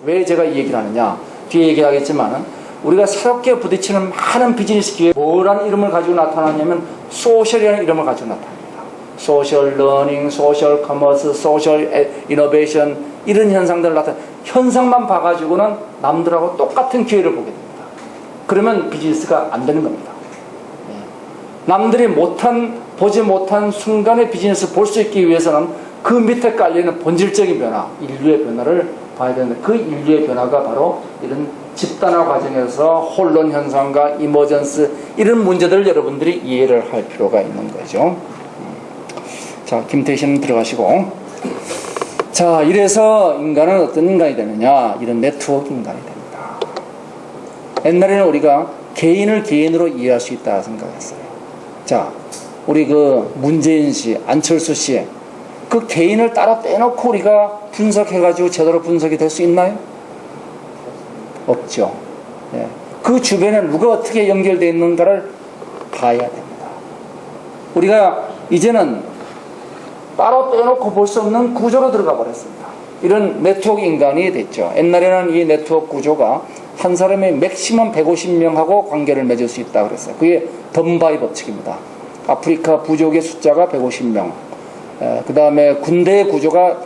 왜 제가 이 얘기를 하느냐, 뒤에 얘기하겠지만은 우리가 새롭게 부딪히는 많은 비즈니스 기회, 뭐라는 이름을 가지고 나타나냐면 소셜이라는 이름을 가지고 나타납니다. 소셜 러닝, 소셜 커머스, 소셜 이노베이션, 이런 현상들을 현상만 봐가지고는 남들하고 똑같은 기회를 보게 됩니다. 그러면 비즈니스가 안 되는 겁니다. 남들이 보지 못한 순간의 비즈니스를 볼 수 있기 위해서는 그 밑에 깔려있는 본질적인 변화, 인류의 변화를 봐야 되는데, 그 인류의 변화가 바로 이런 집단화 과정에서 혼론 현상과 이머전스, 이런 문제들을 여러분들이 이해를 할 필요가 있는 거죠. 자, 김태희 씨는 들어가시고. 자, 이래서 인간은 어떤 인간이 되느냐, 이런 네트워크 인간이 됩니다. 옛날에는 우리가 개인을 개인으로 이해할 수 있다 생각했어요. 자, 우리 그 문재인 씨, 안철수 씨, 그 개인을 따로 빼놓고 우리가 분석해가지고 제대로 분석이 될 수 있나요? 없죠. 예. 그 주변에 누가 어떻게 연결되어 있는가를 봐야 됩니다. 우리가 이제는 따로 빼놓고 볼 수 없는 구조로 들어가 버렸습니다. 이런 네트워크 인간이 됐죠. 옛날에는 이 네트워크 구조가 한 사람이 맥시멈 150명하고 관계를 맺을 수 있다고 그랬어요. 그게 덤바이 법칙입니다. 아프리카 부족의 숫자가 150명. 그 다음에 군대의 구조가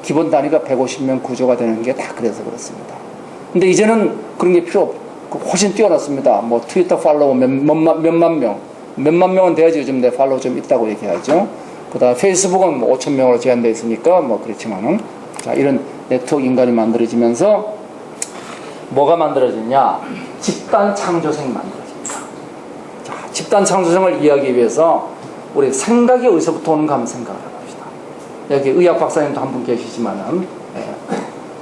기본 단위가 150명 구조가 되는 게 다 그래서 그렇습니다. 근데 이제는 그런 게 필요 없고 훨씬 뛰어났습니다. 뭐 트위터 팔로워 몇만 명은 돼야지 요즘 내 팔로워 좀 있다고 얘기하죠. 그 다음 페이스북은 뭐 5천 명으로 제한되어 있으니까 뭐 그렇지만은, 자, 이런 네트워크 인간이 만들어지면서 뭐가 만들어지냐? 집단 창조성이 만들어집니다. 자, 집단 창조성을 이해하기 위해서 우리 생각이 어디서부터 오는가 한번 생각을 해봅시다. 여기 의학 박사님도 한 분 계시지만은,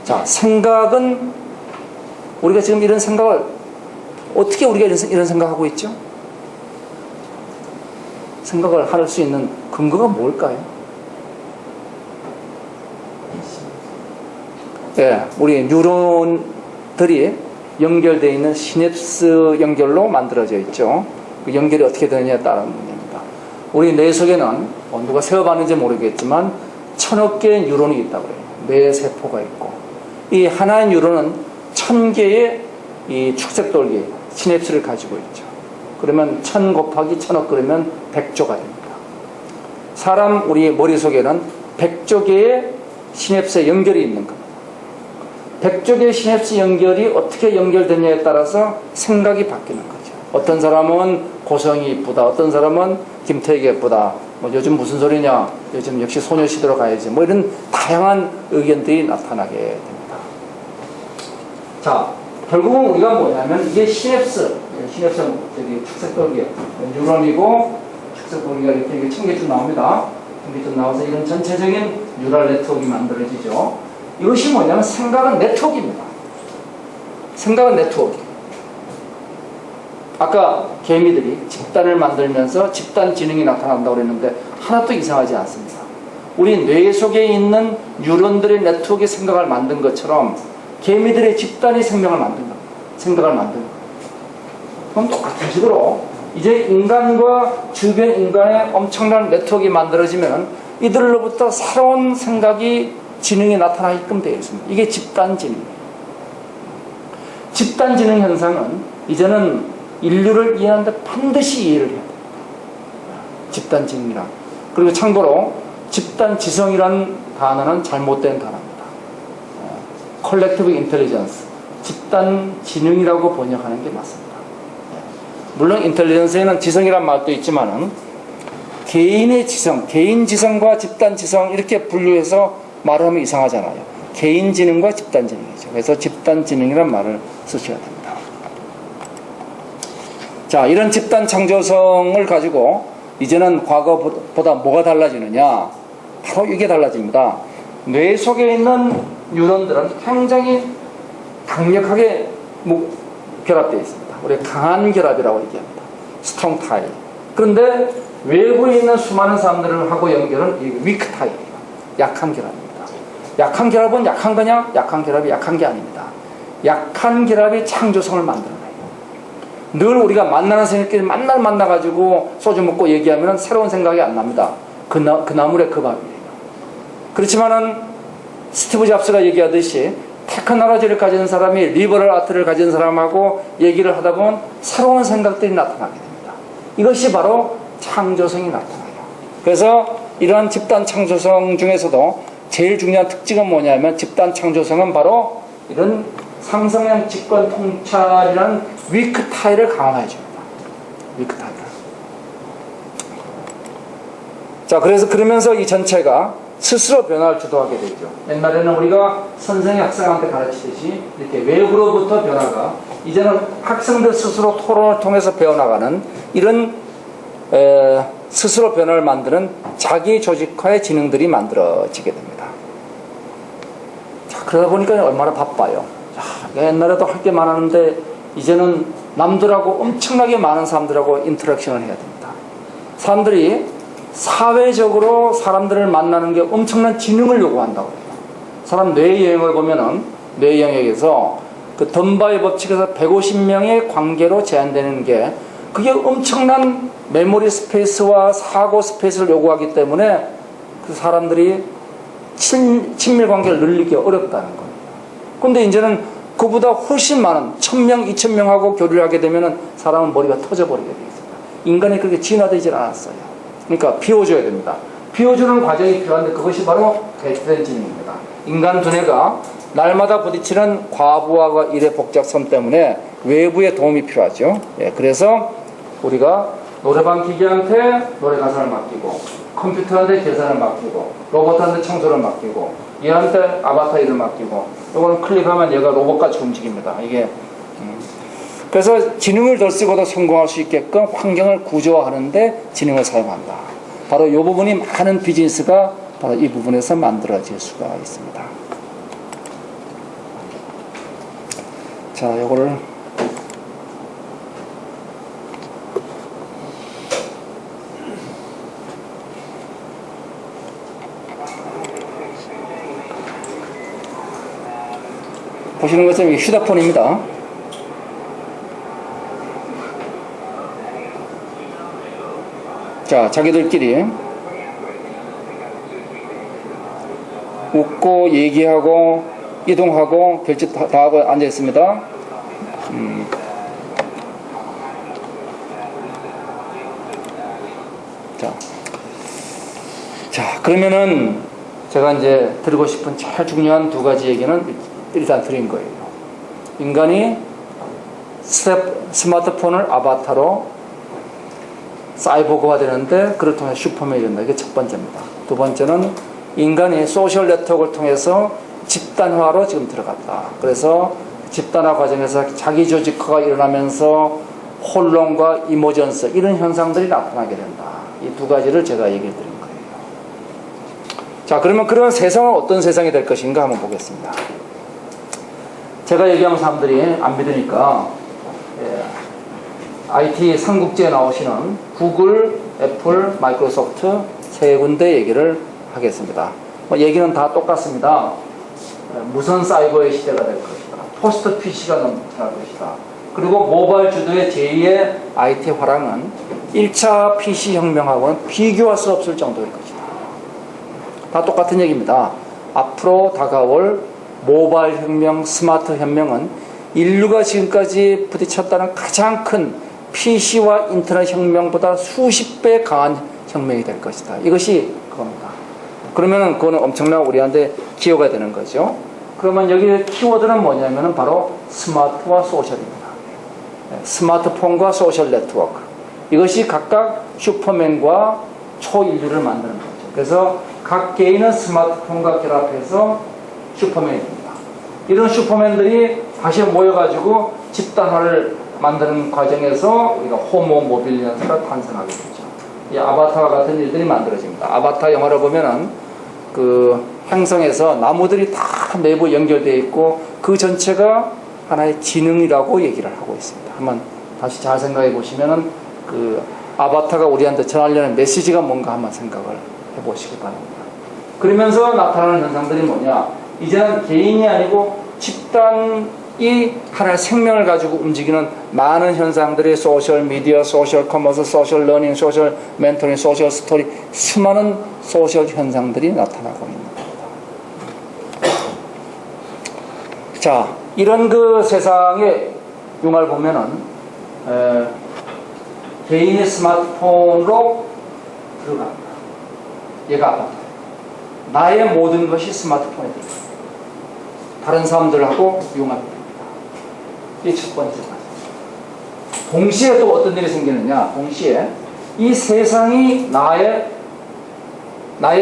자, 생각은 우리가 지금 이런 생각을 어떻게 우리가 이런 생각하고 있죠? 생각을 할 수 있는 근거가 뭘까요? 우리 뉴런들이 연결되어 있는 시냅스 연결로 만들어져 있죠. 그 연결이 어떻게 되느냐에 따른 문제입니다. 우리 뇌 속에는 누가 세어봤는지 모르겠지만 1000억 개의 뉴런이 있다고 해요. 뇌 세포가 있고, 이 하나의 뉴런은 1000개의 이 축색돌기 시냅스를 가지고 있죠. 그러면 1000 곱하기 1000억 그러면 100조가 됩니다. 사람 우리 머릿속에는 100조 개의 시냅스의 연결이 있는 겁니다. 100조 개의 시냅스 연결이 어떻게 연결되냐에 따라서 생각이 바뀌는 거죠. 어떤 사람은 고성이 이쁘다, 어떤 사람은 김태희가 예쁘다, 뭐 요즘 무슨 소리냐, 요즘 역시 소녀시대로 가야지, 뭐 이런 다양한 의견들이 나타나게 됩니다. 자, 결국은 우리가 뭐냐면 이게 시냅스는 저기 축색돌기 뉴런이고, 축색돌기가 이렇게 1000개쯤 나옵니다. 1000개쯤 나와서 이런 전체적인 뉴럴 네트워크가 만들어지죠. 이것이 뭐냐면 생각은 네트워크입니다. 생각은 네트워크. 아까 개미들이 집단을 만들면서 집단 지능이 나타난다고 그랬는데 하나도 이상하지 않습니다. 우리 뇌 속에 있는 뉴런들의 네트워크의 생각을 만든 것처럼 개미들의 집단이 생각을 만든 겁니다. 그럼 똑같은 식으로 이제 인간과 주변 인간의 엄청난 네트워크가 만들어지면 이들로부터 새로운 생각이 지능이 나타나게끔 되어 있습니다. 이게 집단 지능이에요. 집단 지능 현상은 이제는 인류를 이해하는데 반드시 이해를 해야 됩니다. 집단 지능이란. 그리고 참고로 집단 지성이라는 단어는 잘못된 단어입니다. 컬렉티브 인텔리전스, 집단 지능이라고 번역하는 게 맞습니다. 물론 인텔리전스에는 지성이란 말도 있지만은 개인의 지성, 개인 지성과 집단 지성 이렇게 분류해서 말하면 이상하잖아요. 개인 지능과 집단 지능이죠. 그래서 집단 지능이란 말을 쓰셔야 됩니다. 자, 이런 집단 창조성을 가지고 이제는 과거보다 뭐가 달라지느냐? 바로 이게 달라집니다. 뇌 속에 있는 뉴런들은 굉장히 강력하게 결합되어 있습니다. 우리가 강한 결합이라고 얘기합니다. 스트롱 타입. 그런데 외부에 있는 수많은 사람들을 하고 연결은 위크 타입이에요. 약한 결합입니다. 약한 결합은 약한 거냐? 약한 결합이 약한 게 아닙니다. 약한 결합이 창조성을 만드는 거예요. 늘 우리가 만나는 사람끼리 만나가지고 소주 먹고 얘기하면 새로운 생각이 안 납니다. 그 나물의 그 밥이에요. 그렇지만은 스티브 잡스가 얘기하듯이 테크놀로지를 가진 사람이 리버럴 아트를 가진 사람하고 얘기를 하다 보면 새로운 생각들이 나타나게 됩니다. 이것이 바로 창조성이 나타나요. 그래서 이러한 집단 창조성 중에서도 제일 중요한 특징은 뭐냐면 집단 창조성은 바로 이런 상성형 집권 통찰이라는 위크 타일을 강화해 줍니다. 위크 타일. 자, 그러면서 이 전체가 스스로 변화를 주도하게 되죠. 옛날에는 우리가 선생이 학생한테 가르치듯이 이렇게 외부로부터 변화가, 이제는 학생들 스스로 토론을 통해서 배워나가는 이런 스스로 변화를 만드는 자기 조직화의 지능들이 만들어지게 됩니다. 자, 그러다 보니까 얼마나 바빠요. 자, 옛날에도 할 게 많았는데 이제는 남들하고 엄청나게 많은 사람들하고 인터랙션을 해야 됩니다. 사람들이 사회적으로 사람들을 만나는 게 엄청난 지능을 요구한다고 해요. 사람 뇌여행을 보면은 뇌여행에서 그 던바의 법칙에서 150명의 관계로 제한되는 게 그게 엄청난 메모리 스페이스와 사고 스페이스를 요구하기 때문에 그 사람들이 친밀 관계를 늘리기 어렵다는 거예요. 근데 이제는 그보다 훨씬 많은 1000명, 2000명하고 교류를 하게 되면은 사람은 머리가 터져버리게 되어 있습니다. 인간이 그렇게 진화되질 않았어요. 그러니까 비워줘야 됩니다. 비워주는 과정이 필요한데 그것이 바로 배트된 지능입니다. 인간 두뇌가 날마다 부딪히는 과부하가 일의 복잡성 때문에 외부의 도움이 필요하죠. 예, 그래서 우리가 노래방 기계한테 노래 가사를 맡기고 컴퓨터한테 계산을 맡기고 로봇한테 청소를 맡기고 얘한테 아바타 일을 맡기고 이거는 클릭하면 얘가 로봇같이 움직입니다. 이게 그래서 지능을 덜 쓰고도 성공할 수 있게끔 환경을 구조화하는데 지능을 사용한다. 바로 이 부분이 많은 비즈니스가 바로 이 부분에서 만들어질 수가 있습니다. 자, 요거를 보시는 것처럼 휴대폰입니다. 자, 자기들끼리 웃고 얘기하고 이동하고 결제 다 하고 앉아 있습니다. 자, 그러면은 제가 이제 드리고 싶은 제일 중요한 두 가지 얘기는 일단 드린 거예요. 인간이 스마트폰을 아바타로 사이보그화 되는데 그를 통해 슈퍼맨이 된다. 이게 첫 번째입니다. 두 번째는 인간이 소셜 네트워크를 통해서 집단화로 지금 들어갔다. 그래서 집단화 과정에서 자기 조직화가 일어나면서 혼란과 이모전스 이런 현상들이 나타나게 된다. 이 두 가지를 제가 얘기해 드린 거예요. 자, 그러면 그런 세상은 어떤 세상이 될 것인가 한번 보겠습니다. 제가 얘기하면 사람들이 안 믿으니까 IT 삼국지에 나오시는 구글, 애플, 마이크로소프트 세 군데 얘기를 하겠습니다. 얘기는 다 똑같습니다. 무선 사이버의 시대가 될 것이다. 포스트 PC가 넘쳐날 것이다. 그리고 모바일 주도의 제2의 IT 화랑은 1차 PC 혁명하고는 비교할 수 없을 정도일 것이다. 다 똑같은 얘기입니다. 앞으로 다가올 모바일 혁명, 스마트 혁명은 인류가 지금까지 부딪혔다는 가장 큰 PC와 인터넷 혁명보다 수십 배 강한 혁명이 될 것이다. 이것이 그겁니다. 그러면 그거는 엄청나게 우리한테 기여가 되는 거죠. 그러면 여기 키워드는 뭐냐면은 바로 스마트와 소셜입니다. 스마트폰과 소셜 네트워크. 이것이 각각 슈퍼맨과 초인류를 만드는 거죠. 그래서 각 개인은 스마트폰과 결합해서 슈퍼맨이 됩니다. 이런 슈퍼맨들이 다시 모여가지고 집단화를 만드는 과정에서 우리가 호모 모빌리언스가 탄생하게 되죠. 이 아바타와 같은 일들이 만들어집니다. 아바타 영화를 보면은 그 행성에서 나무들이 다 내부 연결되어 있고 그 전체가 하나의 지능이라고 얘기를 하고 있습니다. 한번 다시 잘 생각해 보시면은 그 아바타가 우리한테 전하려는 메시지가 뭔가 한번 생각을 해 보시기 바랍니다. 그러면서 나타나는 현상들이 뭐냐? 이제는 개인이 아니고 집단이 하나의 생명을 가지고 움직이는 많은 현상들이 소셜 미디어, 소셜 커머스, 소셜 러닝, 소셜 멘토링, 소셜 스토리, 수많은 소셜 현상들이 나타나고 있는 겁니다. 자, 이런 그 세상의 융화를 보면은 개인의 스마트폰으로 들어간다. 얘가 아파트. 나의 모든 것이 스마트폰에 들어간다. 다른 사람들하고 융합됩니다. 이게 첫 번째 가지. 동시에 또 어떤 일이 생기느냐? 동시에 이 세상이 나의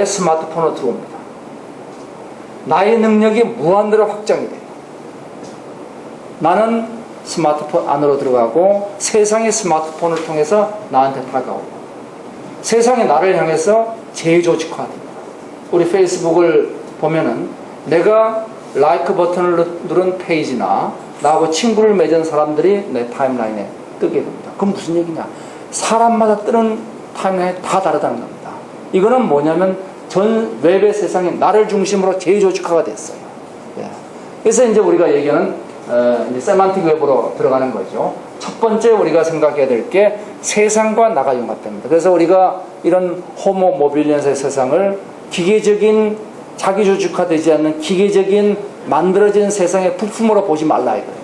스마트폰으로 들어옵니다. 나의 능력이 무한대로 확장이 돼요. 나는 스마트폰 안으로 들어가고 세상이 스마트폰을 통해서 나한테 다가오고 세상이 나를 향해서 재조직화됩니다. 우리 페이스북을 보면은 내가 라이크 버튼을 누른 페이지나 나하고 친구를 맺은 사람들이 내 타임라인에 뜨게 됩니다. 그건 무슨 얘기냐? 사람마다 뜨는 타임라인이 다 다르다는 겁니다. 이거는 뭐냐면 전 웹의 세상이 나를 중심으로 재조직화가 됐어요. 예. 그래서 이제 우리가 얘기하는 이제 세만틱 웹으로 들어가는 거죠. 첫 번째 우리가 생각해야 될 게 세상과 나가 융합됩니다. 그래서 우리가 이런 호모 모빌리언스의 세상을 기계적인 자기조직화되지 않는 기계적인 만들어진 세상의 부품으로 보지 말라 이거예요.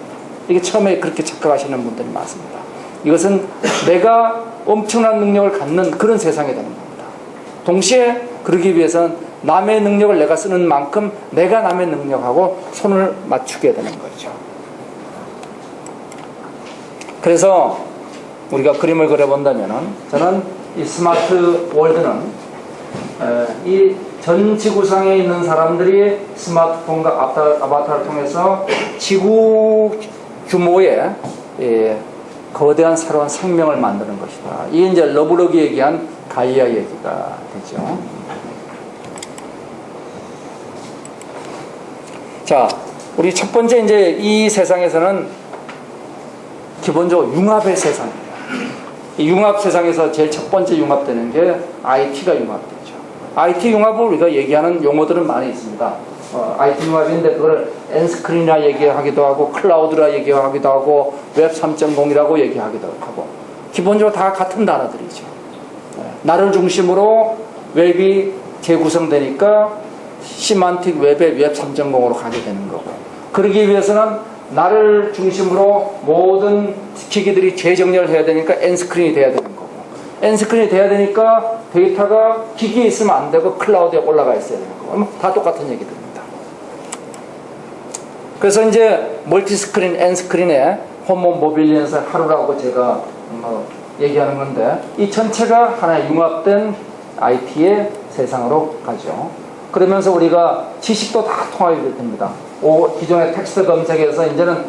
이게 처음에 그렇게 착각하시는 분들이 많습니다. 이것은 내가 엄청난 능력을 갖는 그런 세상이 되는 겁니다. 동시에 그러기 위해서는 남의 능력을 내가 쓰는 만큼 내가 남의 능력하고 손을 맞추게 되는 거죠. 그래서 우리가 그림을 그려본다면은 저는 이 스마트 월드는 이 전 지구상에 있는 사람들이 스마트폰과 아바타를 통해서 지구 규모의 거대한 새로운 생명을 만드는 것이다. 이게 이제 러브록이 얘기한 가이아 얘기가 되죠. 자, 우리 첫 번째 이제 이 세상에서는 기본적으로 융합의 세상입니다. 이 융합 세상에서 제일 첫 번째 융합되는 게 IT가 융합되죠. IT 융합을 우리가 얘기하는 용어들은 많이 있습니다. IT 융합인데 그걸 엔스크린이라 얘기하기도 하고 클라우드라 얘기하기도 하고 웹 3.0이라고 얘기하기도 하고 기본적으로 다 같은 단어들이죠. 나를 중심으로 웹이 재구성되니까 시만틱 웹의 웹 3.0으로 가게 되는 거고 그러기 위해서는 나를 중심으로 모든 기기들이 재정렬을 해야 되니까 엔스크린이 돼야 되는 거고 엔스크린이 돼야 되니까 데이터가 기기에 있으면 안 되고 클라우드에 올라가 있어야 되는 거고 다 똑같은 얘기들입니다. 그래서 이제 멀티스크린, 엔스크린의 호모 모빌리언스 하루라고 제가 얘기하는 건데 이 전체가 하나의 융합된 IT의 세상으로 가죠. 그러면서 우리가 지식도 다 통합이 됩니다. 기존의 텍스트 검색에서 이제는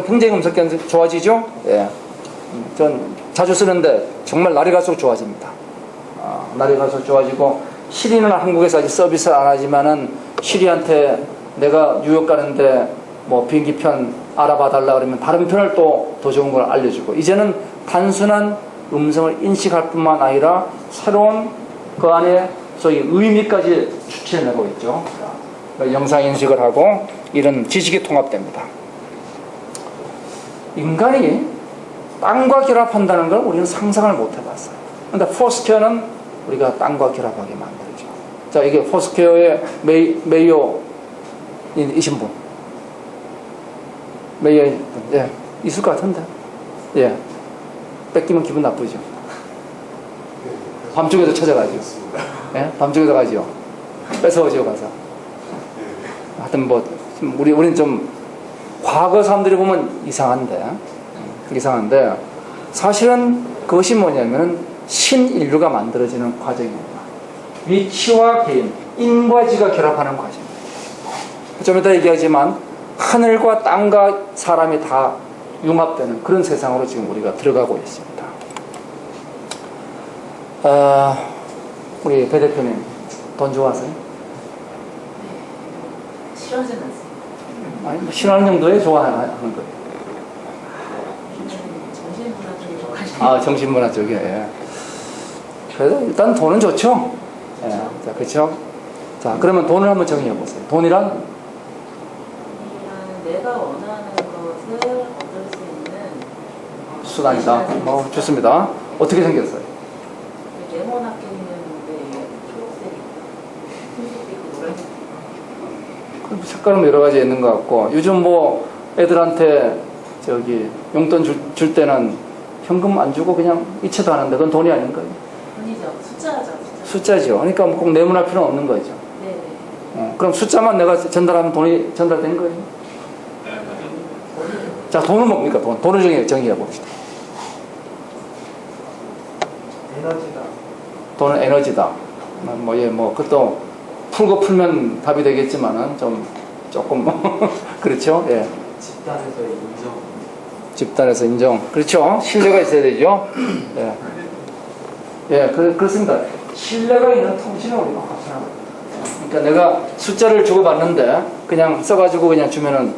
굉장히 음성 검색 좋아지죠? 예. 전 자주 쓰는데 정말 날이 갈수록 좋아집니다. 날이 갈수록 좋아지고 시리는 한국에서 아직 서비스를 안 하지만은 시리한테 내가 뉴욕 가는데 뭐 비행기편 알아봐 달라 그러면 다른 편을 또 더 좋은 걸 알려주고 이제는 단순한 음성을 인식할 뿐만 아니라 새로운 그 안에 소위 의미까지 추출해내고 있죠. 영상 인식을 하고 이런 지식이 통합됩니다. 인간이 땅과 결합한다는 걸 우리는 상상을 못 해봤어요. 근데 포스퀘어는 우리가 땅과 결합하게 만들죠. 자, 이게 포스퀘어의 메이어이신 분. 메이어인 분. 예. 있을 것 같은데. 예. 뺏기면 기분 나쁘죠. 밤중에도 찾아가죠. 예? 밤중에도 가죠. 뺏어오죠, 가서. 하여튼 뭐, 우리는 좀, 과거 사람들이 보면 이상한데, 사실은 그것이 뭐냐면은 신인류가 만들어지는 과정입니다. 위치와 개인, 인과 지가 결합하는 과정입니다. 좀 이따 얘기하지만, 하늘과 땅과 사람이 다 융합되는 그런 세상으로 지금 우리가 들어가고 있습니다. 우리 배 대표님, 돈 좋아하세요? 싫어하진 않습니다. 아니, 뭐 싫어하는 정도에 좋아하는 거예요. 정신문화 쪽에 관심. 정신문화 쪽에. 예. 그래서 일단 돈은 좋죠. 예. 자, 그렇죠. 자, 그러면 돈을 한번 정의해 보세요. 돈이란 내가 원하는 것을 얻을 수 있는 수단이다. 좋습니다. 어떻게 생겼어요? 네모나게 생겼는데 초록색이 흰색이 있고 노란색. 색깔은 여러 가지 있는 것 같고, 요즘 뭐 애들한테 저기 용돈 줄 때는 현금 안 주고 그냥 이체도 하는데 그건 돈이 아닌 거예요. 돈이죠. 숫자죠. 숫자죠. 그러니까 꼭 네모날 필요는 없는 거죠. 네네. 그럼 숫자만 내가 전달하면 돈이 전달된 거예요. 자, 돈은 뭡니까? 돈을 정의해 봅시다. 에너지다. 돈은 에너지다. 그것도 풀면 답이 되겠지만은 조금 그렇죠. 예. 집단에서의 인정. 집단에서 인정. 그렇죠. 신뢰가 있어야 되죠. 예. 예, 그렇습니다. 신뢰가 있는 통신을 우리가 확산하고 있다. 그러니까 내가 숫자를 주고받는데 그냥 써가지고 그냥 주면은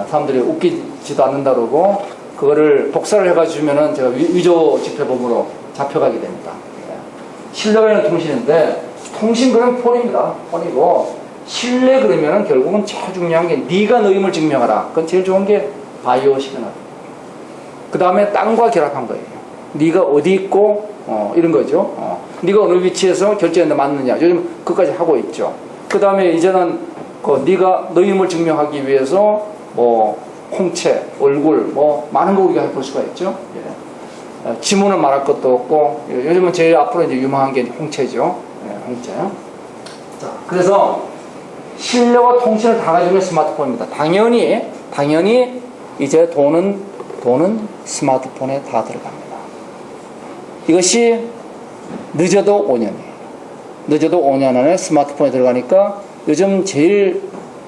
사람들이 웃기지도 않는다 그러고, 그거를 복사를 해가지고 주면은 제가 위조 지폐범으로 잡혀가게 됩니다. 예. 신뢰가 있는 통신인데, 통신 그러면 폰입니다. 폰이고, 신뢰 그러면은 결국은 제일 중요한 게 네가 너 힘을 증명하라. 그건 제일 좋은 게 바이오 시그널. 그 다음에 땅과 결합한 거예요. 네가 어디 있고 이런 거죠. 네가 어느 위치에서 결제했는데 맞느냐. 요즘 그까지 하고 있죠. 그 다음에 이제는 네가 너 힘을 증명하기 위해서 뭐 홍채, 얼굴, 뭐 많은 거 우리가 해볼 수가 있죠. 예. 지문은 말할 것도 없고, 요즘은 제일 앞으로 이제 유명한 게 홍채죠. 예, 홍채. 자, 그래서 신뢰와 통신을 다 가지고 있는 스마트폰입니다. 당연히 이제 돈은 스마트폰에 다 들어갑니다. 이것이 늦어도 5년이에요. 늦어도 5년 안에 스마트폰에 들어가니까 요즘 제일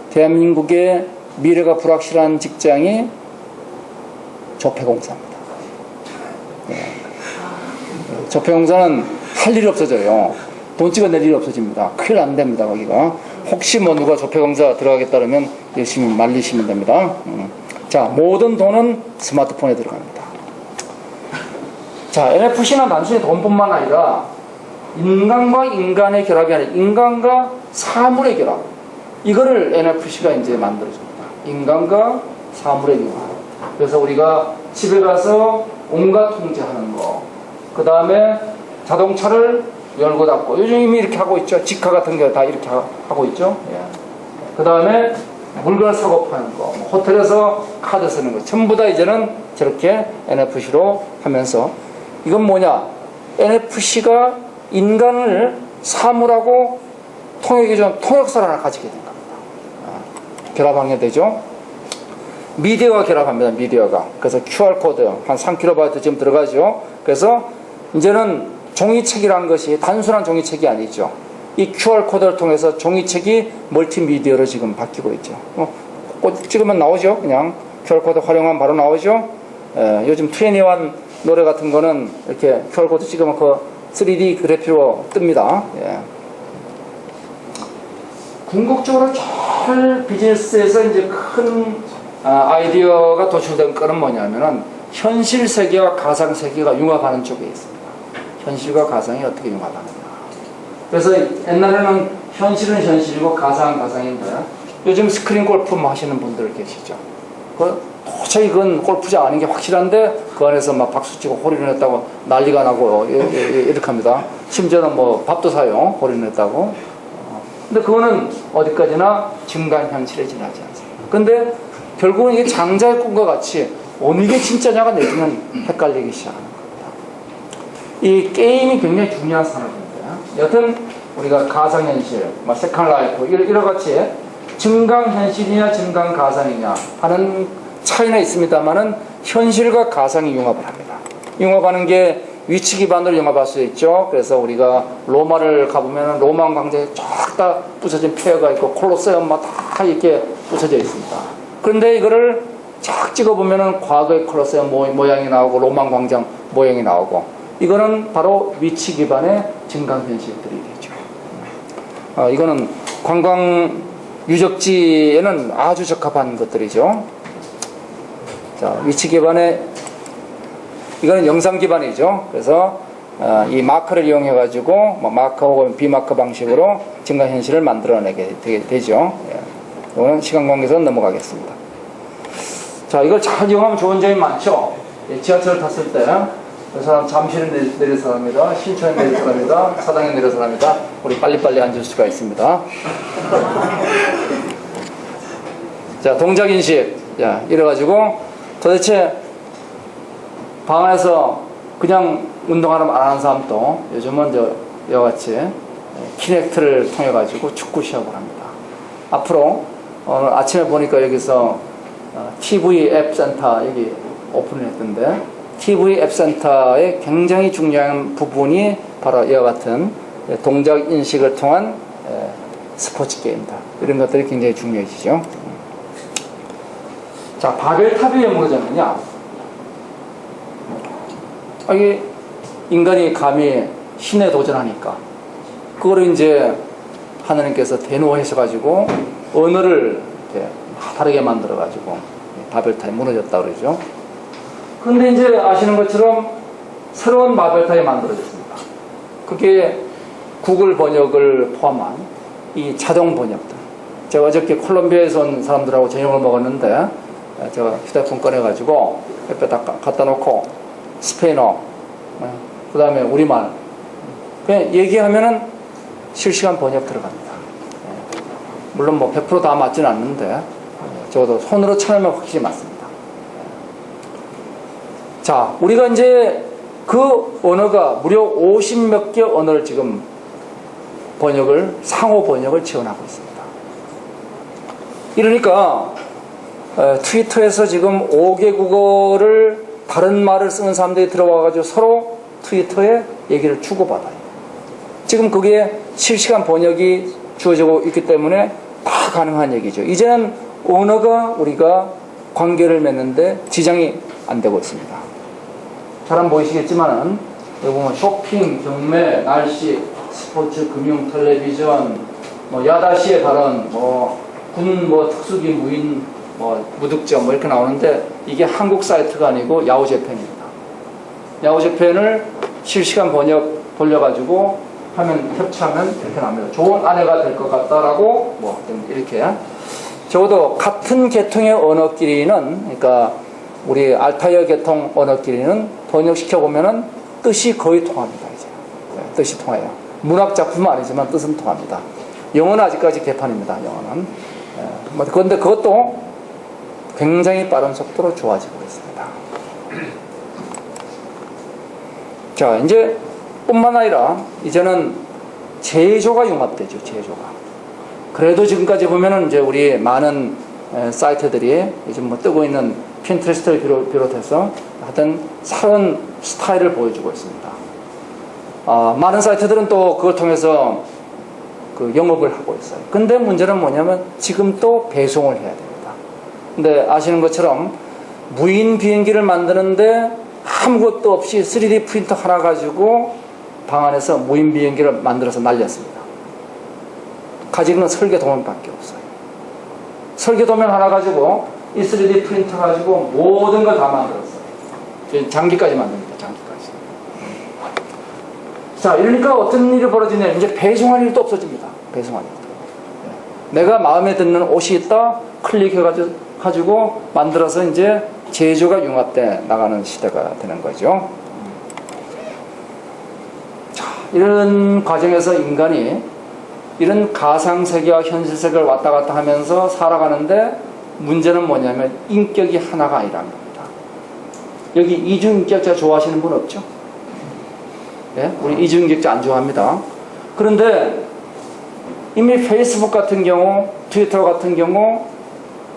대한민국의 미래가 불확실한 직장이 조폐공사입니다. 네. 조폐공사는 할 일이 없어져요. 돈 찍어낼 일이 없어집니다. 큰일 안 됩니다, 거기가. 혹시 뭐 누가 조폐공사 들어가겠다 그러면 열심히 말리시면 됩니다. 자, 모든 돈은 스마트폰에 들어갑니다. 자, NFC는 단순히 돈뿐만 아니라 인간과 인간의 결합이 아니라 인간과 사물의 결합. 이거를 NFC가 이제 만들어줍니다. 인간과 사물의 결합. 그래서 우리가 집에 가서 온갖 통제하는 거. 그 다음에 자동차를 열고 닫고. 요즘 이미 이렇게 하고 있죠. 직화 같은 게 다 이렇게 하고 있죠. 예. 그 다음에 물건을 사고 파는 거, 호텔에서 카드 쓰는 거, 전부 다 이제는 저렇게 NFC로 하면서, 이건 뭐냐? NFC가 인간을 사물하고 통역사를 하나 가지게 된 겁니다. 결합하게 되죠. 미디어가 결합합니다. 미디어가. 그래서 QR코드 한 3KB 지금 들어가죠. 그래서 이제는 종이책이라는 것이 단순한 종이책이 아니죠. 이 QR코드를 통해서 종이책이 멀티미디어로 지금 바뀌고 있죠. 꼭 찍으면 나오죠. 그냥 QR코드 활용하면 바로 나오죠. 요즘 21 노래 같은 거는 이렇게 QR코드 찍으면 그 3D 그래픽으로 뜹니다. 예. 궁극적으로 잘 비즈니스에서 이제 큰 아이디어가 도출된 거는 뭐냐면은 현실 세계와 가상 세계가 융합하는 쪽에 있습니다. 현실과 가상이 어떻게 융합하느냐. 그래서 옛날에는 현실은 현실이고 가상은 가상인데, 요즘 스크린 골프 하시는 분들 계시죠. 도저히 그건 골프장 아닌 게 확실한데 그 안에서 막 박수치고 홀인을 했다고 난리가 나고 이렇게 합니다. 심지어는 뭐 밥도 사요. 홀인을 했다고. 근데 그거는 어디까지나 증강현실에 지나지 않습니다. 근데 결국은 이게 장자의 꿈과 같이 어느 게 진짜냐가 내지는 헷갈리기 시작하는 겁니다. 이 게임이 굉장히 중요한 산업입니다. 여튼 우리가 가상현실, 세컨라이프 이런 같이 증강현실이냐 증강가상이냐 하는 차이는 있습니다만은 현실과 가상이 융합을 합니다. 융합하는 게 위치 기반으로 융합할 수 있죠. 그래서 우리가 로마를 가보면 로마 광장에 쫙 다 부서진 폐허가 있고 콜로세움 다 이렇게 부서져 있습니다. 그런데 이거를 쫙 찍어보면 과거의 콜로세움 모양이 나오고 로마 광장 모양이 나오고, 이거는 바로 위치 기반의 증강현실들이 되죠. 이거는 관광 유적지에는 아주 적합한 것들이죠. 자, 위치 기반의, 이거는 영상 기반이죠. 그래서 이 마커를 이용해 가지고 마커 혹은 비마커 방식으로 증강현실을 만들어내게 되죠. 이거는 시간 관계에서는 넘어가겠습니다. 자, 이걸 잘 이용하면 좋은 점이 많죠. 지하철을 탔을 때 그 사람 잠실에 내릴 사람이다, 신촌에 내릴 사람이다, 사당에 내릴 사람이다. 우리 빨리빨리 앉을 수가 있습니다. 자, 동작인식. 자, 이래가지고 도대체 방 안에서 그냥 운동하면 안 하는 사람도 요즘은 이와 같이 키넥트를 통해가지고 축구 시합을 합니다. 앞으로 오늘 아침에 보니까 여기서 TV 앱 센터 여기 오픈을 했던데 TV 앱 센터의 굉장히 중요한 부분이 바로 이와 같은 동작 인식을 통한 스포츠 게임이다. 이런 것들이 굉장히 중요해지죠. 자, 바벨탑이 왜 무너졌느냐? 이게 인간이 감히 신에 도전하니까 그거를 이제 하나님께서 대노하셔가지고 언어를 다르게 만들어가지고 바벨탑이 무너졌다 그러죠. 그런데 이제 아시는 것처럼 새로운 바벨탑이 만들어졌습니다. 그게 구글 번역을 포함한 이 자동 번역들. 제가 어저께 콜롬비아에서 온 사람들하고 저녁을 먹었는데 제가 휴대폰 꺼내가지고 옆에다 갖다 놓고 스페인어, 그 다음에 우리말 그냥 얘기하면은 실시간 번역 들어갑니다. 물론 뭐 100% 다 맞지는 않는데 적어도 손으로 쳐내면 확실히 맞습니다. 자, 우리가 이제 그 언어가 무려 50몇 개 언어를 지금 상호 번역을 지원하고 있습니다. 이러니까 트위터에서 지금 5개 국어를 다른 말을 쓰는 사람들이 들어와가지고 서로 트위터에 얘기를 주고받아요. 지금 그게 실시간 번역이 주어지고 있기 때문에 다 가능한 얘기죠. 이제는 언어가 우리가 관계를 맺는데 지장이 안 되고 있습니다. 잘 안 보이시겠지만은 여기 보면 쇼핑, 경매, 날씨, 스포츠, 금융, 텔레비전, 뭐 야다시의 발언, 군 특수기 무인 무득점 이렇게 나오는데 이게 한국 사이트가 아니고 야후재팬입니다. 야후재팬을 실시간 번역 돌려가지고 하면 협치하면 이렇게 나옵니다. 좋은 아내가 될 것 같다라고 이렇게 적어도 같은 계통의 언어끼리는 그러니까 우리 알타이어 계통 언어끼리는 번역시켜 보면은 뜻이 거의 통합니다. 이제 뜻이 통해요. 문학 작품은 아니지만 뜻은 통합니다. 영어는 아직까지 개판입니다. 영어는. 그런데 그것도 굉장히 빠른 속도로 좋아지고 있습니다. 자, 이제 뿐만 아니라 이제는 제조가 융합되죠. 제조가. 그래도 지금까지 보면은 이제 우리 많은 사이트들이 요즘 뜨고 있는 핀트레스트를 비롯해서 하여튼 새로운 스타일을 보여주고 있습니다. 많은 사이트들은 또 그걸 통해서 그 영업을 하고 있어요. 근데 문제는 뭐냐면 지금 또 배송을 해야 됩니다. 근데 아시는 것처럼 무인 비행기를 만드는데 아무것도 없이 3D 프린터 하나 가지고 방 안에서 무인 비행기를 만들어서 날렸습니다. 가지고 있는 설계도면밖에 없어요. 설계도면 하나 가지고 이 3D 프린터 가지고 모든 걸 다 만들었어요. 장기까지 만듭니다. 장기까지. 자, 이러니까 어떤 일이 벌어지냐. 이제 배송할 일도 없어집니다. 배송할 일도. 내가 마음에 드는 옷이 있다. 클릭해가지고 만들어서 이제 제조가 융합돼 나가는 시대가 되는 거죠. 자, 이런 과정에서 인간이 이런 가상세계와 현실세계를 왔다 갔다 하면서 살아가는데 문제는 뭐냐면 인격이 하나가 아니라는 겁니다. 여기 이중인격자 좋아하시는 분 없죠? 네? 우리 이중인격자 안 좋아합니다. 그런데 이미 페이스북 같은 경우, 트위터 같은 경우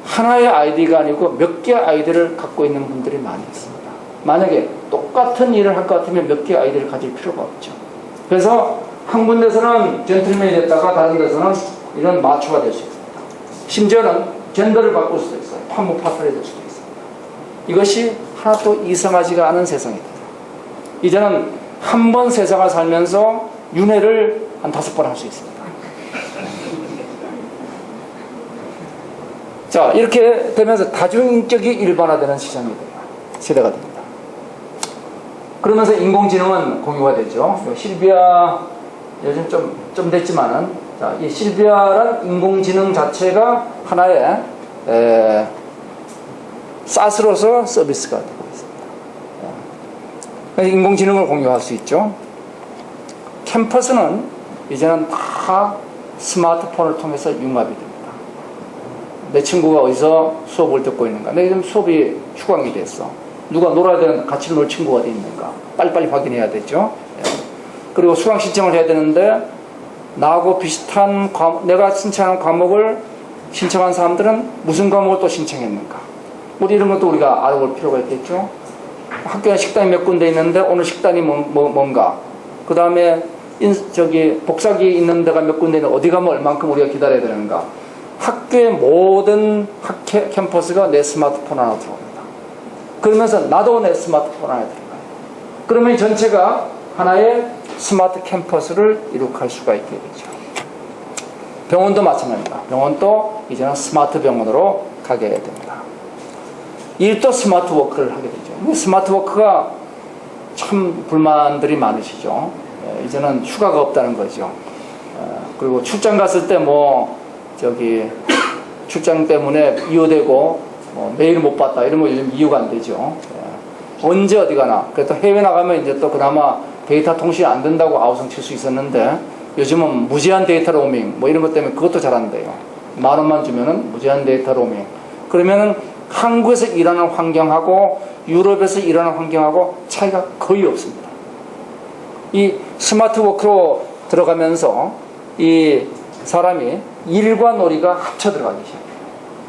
하나의 아이디가 아니고 몇 개의 아이디를 갖고 있는 분들이 많이 있습니다. 만약에 똑같은 일을 할 것 같으면 몇 개의 아이디를 가질 필요가 없죠. 그래서 한 군데서는 젠틀맨이 됐다가 다른 데서는 이런 마초가 될 수 있습니다. 심지어는 젠더를 바꿀 수도 있어요. 판무 파트너이 될 수도 있습니다. 이것이 하나도 이상하지가 않은 세상이 돼요. 이제는 한 번 세상을 살면서 윤회를 한 5번 할 수 있습니다. 자, 이렇게 되면서 다중인격이 일반화되는 시대가 됩니다. 그러면서 인공지능은 공유가 되죠. 실비아 요즘 좀 됐지만은, 자, 이 실비아란 인공지능 자체가 하나의 SaaS로서 서비스가 되고 있습니다. 인공지능을 공유할 수 있죠. 캠퍼스는 이제는 다 스마트폰을 통해서 융합이 됩니다. 내 친구가 어디서 수업을 듣고 있는가. 내 지금 수업이 휴강이 됐어. 누가 놀아야 되는 같이 놀 친구가 어디 있는가. 빨리빨리 확인해야 되죠. 예. 그리고 수강 신청을 해야 되는데 나하고 비슷한 내가 신청한 과목을 신청한 사람들은 무슨 과목을 또 신청했는가. 우리 이런 것도 우리가 알아볼 필요가 있겠죠. 학교에 식당이 몇 군데 있는데 오늘 식단이 뭔가. 그 다음에 복사기 있는 데가 몇 군데 있는데 어디 가면 얼만큼 우리가 기다려야 되는가. 학교의 모든 캠퍼스가 내 스마트폰 하나 들어옵니다. 그러면서 나도 내 스마트폰 하나 들어가요. 그러면 이 전체가 하나의 스마트 캠퍼스를 이룩할 수가 있게 되죠. 병원도 마찬가지입니다. 병원도 이제는 스마트 병원으로 가게 됩니다. 일도 스마트 워크를 하게 되죠. 스마트 워크가 참 불만들이 많으시죠. 이제는 휴가가 없다는 거죠. 그리고 출장 갔을 때 출장 때문에 이유되고 메일 못 봤다 이런 거 요즘 이유가 안 되죠. 언제 어디 가나. 그래도 해외 나가면 이제 또 그나마 데이터 통신이 안 된다고 아우성 칠 수 있었는데 요즘은 무제한 데이터 로밍 이런 것 때문에 그것도 잘 안 돼요. 10,000원만 주면은 무제한 데이터 로밍. 그러면은 한국에서 일하는 환경하고 유럽에서 일하는 환경하고 차이가 거의 없습니다. 이 스마트 워크로 들어가면서 이 사람이 일과 놀이가 합쳐 들어가기 시작해요.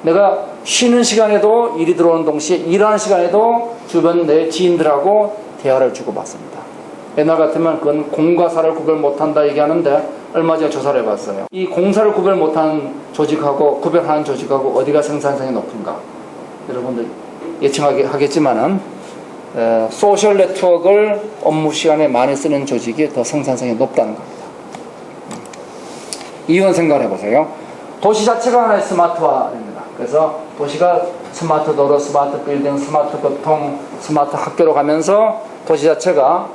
내가 쉬는 시간에도 일이 들어오는 동시에 일하는 시간에도 주변 내 지인들하고 대화를 주고받습니다. 옛날 같으면 그건 공과 사를 구별 못한다 얘기하는데 얼마 전에 조사를 해봤어요. 이 공사를 구별 못하는 조직하고 구별하는 조직하고 어디가 생산성이 높은가. 여러분들 예측하겠지만은 소셜 네트워크를 업무 시간에 많이 쓰는 조직이 더 생산성이 높다는 겁니다. 이유는 생각해 보세요. 도시 자체가 하나의 스마트화입니다. 그래서 도시가 스마트 도로, 스마트 빌딩, 스마트 교통, 스마트 학교로 가면서 도시 자체가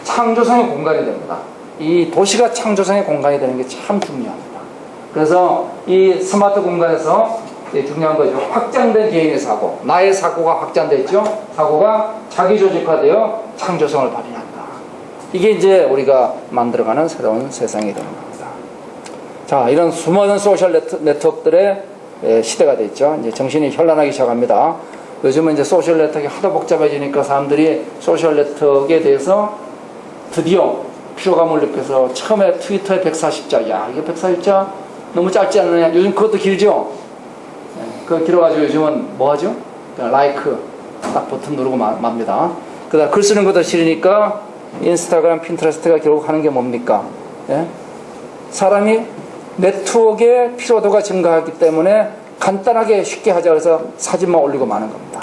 창조성의 공간이 됩니다. 이 도시가 창조성의 공간이 되는 게 참 중요합니다. 그래서 이 스마트 공간에서 중요한 거죠. 확장된 개인의 사고, 나의 사고가 확장됐죠. 사고가 자기 조직화되어 창조성을 발휘한다. 이게 이제 우리가 만들어가는 새로운 세상이 되는 겁니다. 자, 이런 수많은 소셜 네트워크들의 시대가 됐죠. 이제 정신이 현란하기 시작합니다. 요즘은 이제 소셜 네트워크가 하도 복잡해지니까 사람들이 소셜 네트워크에 대해서 드디어 피로감을 느껴서 처음에 트위터에 140자, 야, 이게 140자 너무 짧지 않느냐. 요즘 그것도 길죠. 그거 길어가지고 요즘은 뭐 하죠? 라이크 딱 버튼 누르고 맙니다. 그 다음 글 쓰는 것도 싫으니까 인스타그램, 핀트레스트가 결국 하는 게 뭡니까? 예? 사람이 네트워크의 피로도가 증가하기 때문에 간단하게 쉽게 하자 그래서 사진만 올리고 마는 겁니다.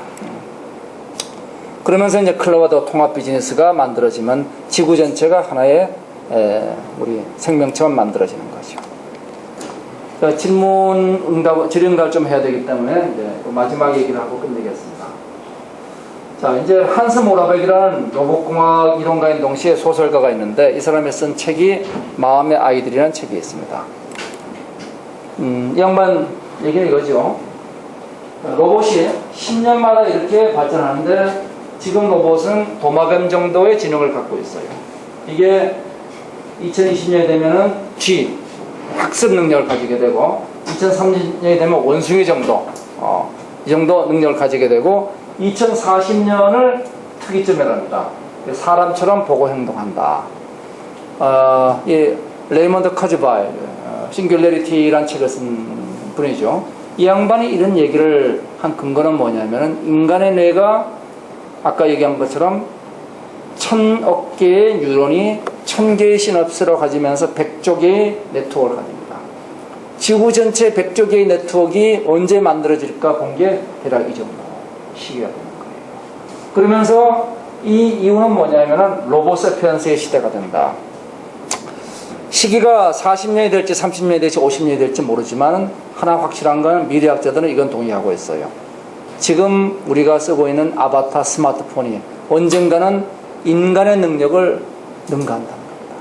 그러면서 이제 클라우드 통합 비즈니스가 만들어지면 지구 전체가 하나의 우리 생명체만 만들어지는 거죠. 질의응답을 좀 해야 되기 때문에 이제 마지막 얘기를 하고 끝내겠습니다. 자, 이제 한스 모라백이라는 로봇공학 이론가인 동시에 소설가가 있는데 이 사람이 쓴 책이 마음의 아이들이라는 책이 있습니다. 이 양반 얘기는 이거죠. 로봇이 10년마다 이렇게 발전하는데 지금 로봇은 도마뱀 정도의 지능을 갖고 있어요. 이게 2020년이 되면은 G, 학습 능력을 가지게 되고 2030년이 되면 원숭이 정도 이 정도 능력을 가지게 되고 2040년을 특이점이랍니다. 사람처럼 보고 행동한다. 이 레이먼드 카즈바이 싱귤레리티라는 책을 쓴 분이죠. 이 양반이 이런 얘기를 한 근거는 뭐냐면은 인간의 뇌가 아까 얘기한 것처럼 1000억 개의 뉴런이 1000개의 시놉스를 가지면서 100조 개의 네트워크를 가집니다. 지구 전체 100조 개의 네트워크가 언제 만들어질까 본 게 대략 이 정도 시기가 되는 거예요. 그러면서 이 이유는 뭐냐면은 로봇세피언스의 시대가 된다. 시기가 40년이 될지 30년이 될지 50년이 될지 모르지만 하나 확실한 건 미래학자들은 이건 동의하고 있어요. 지금 우리가 쓰고 있는 아바타 스마트폰이 언젠가는 인간의 능력을 능가한다는 겁니다.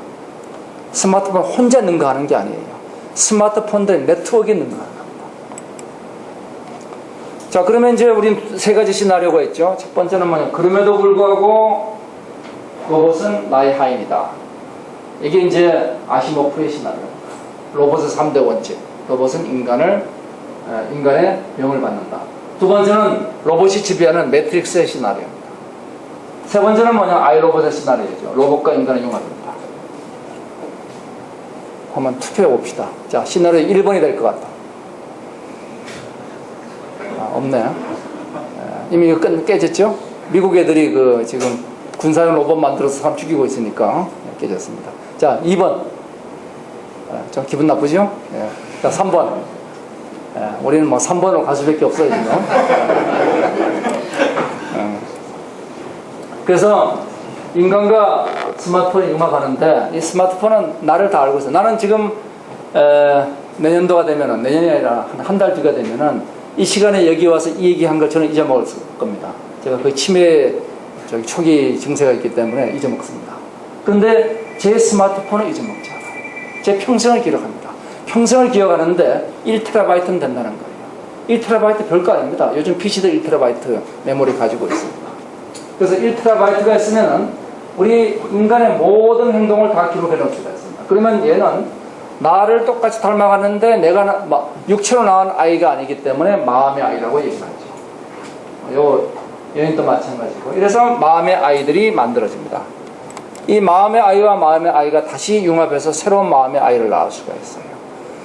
스마트폰 혼자 능가하는 게 아니에요. 스마트폰들의 네트워크에 능가하는 겁니다. 자, 그러면 이제 우린 세 가지 시나리오가 있죠. 첫 번째는 뭐냐. 그럼에도 불구하고 로봇은 나의 하인이다. 이게 이제 아시모프의 시나리오입니다. 로봇의 3대 원칙. 로봇은 인간을 인간의 영을 받는다. 두 번째는 로봇이 지배하는 매트릭스의 시나리오입니다. 세 번째는 뭐냐? 아이로봇의 시나리오죠. 로봇과 인간의 융합입니다. 한번 투표해 봅시다. 자, 시나리오 1번이 될 것 같다. 없네. 이미 이거 깨졌죠? 미국 애들이 지금 군사용 로봇 만들어서 사람 죽이고 있으니까 깨졌습니다. 자, 2번. 좀 기분 나쁘죠? 예. 자, 3번. 우리는 뭐 3번으로 갈 수밖에 없어요, 지금. 그래서 인간과 스마트폰이 융합하는데 이 스마트폰은 나를 다 알고 있어요. 나는 지금 내년도가 되면은, 내년이 아니라 한 달 뒤가 되면은 이 시간에 여기 와서 이 얘기한 걸 저는 잊어먹을 겁니다. 제가 거의 치매 초기 증세가 있기 때문에 잊어먹습니다. 그런데 제 스마트폰은 잊어먹지 않아요. 제 평생을 기록합니다. 평생을 기억하는데 1TB는 된다는 거예요. 1TB 별거 아닙니다. 요즘 PC들 1TB 메모리 가지고 있습니다. 그래서 1TB가 있으면은 우리 인간의 모든 행동을 다 기록해 놓을 수가 있습니다. 그러면 얘는 나를 똑같이 닮아갔는데 내가 육체로 낳은 아이가 아니기 때문에 마음의 아이라고 얘기하죠. 요 여인도 마찬가지고. 이래서 마음의 아이들이 만들어집니다. 이 마음의 아이와 마음의 아이가 다시 융합해서 새로운 마음의 아이를 낳을 수가 있어요.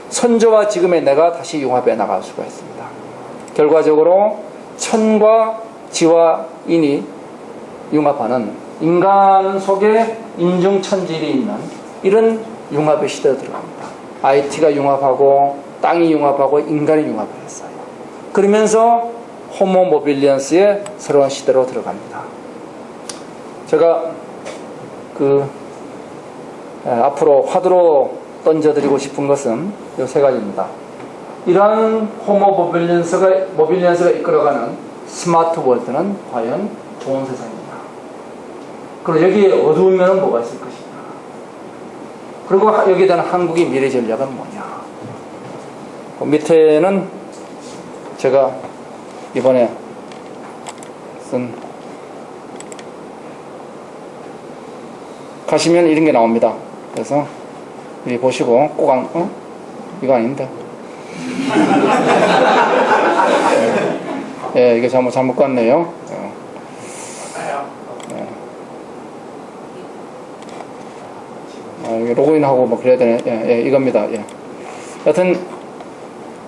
선조와 지금의 내가 다시 융합해 나갈 수가 있습니다. 결과적으로 천과 지와 인이 융합하는 인간 속에 인중천질이 있는 이런 융합의 시대로 들어갑니다. IT가 융합하고 땅이 융합하고 인간이 융합을 했어요. 그러면서 호모 모빌리언스의 새로운 시대로 들어갑니다. 제가 앞으로 화두로 던져드리고 싶은 것은 이 세 가지입니다. 이러한 호모 모빌리언스가 이끌어가는 스마트 월드는 과연 좋은 세상입니다. 그리고 여기에 어두우면 뭐가 있을 것이냐. 그리고 여기에 대한 한국의 미래 전략은 뭐냐. 그 밑에는 제가 이번에 쓴 가시면 이런 게 나옵니다. 그래서 여기 보시고 꼭 이거 아닌데. 예, 이게 잘못 갔네요. 로그인하고 뭐 그래야 되네. 예, 이겁니다. 예. 여튼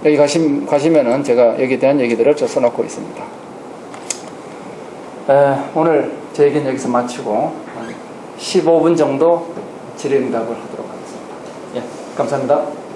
여기 가시면은 제가 여기에 대한 얘기들을 써놓고 있습니다. 오늘 제 얘기는 여기서 마치고 15분 정도 질의응답을 하도록 하겠습니다. 예, 감사합니다.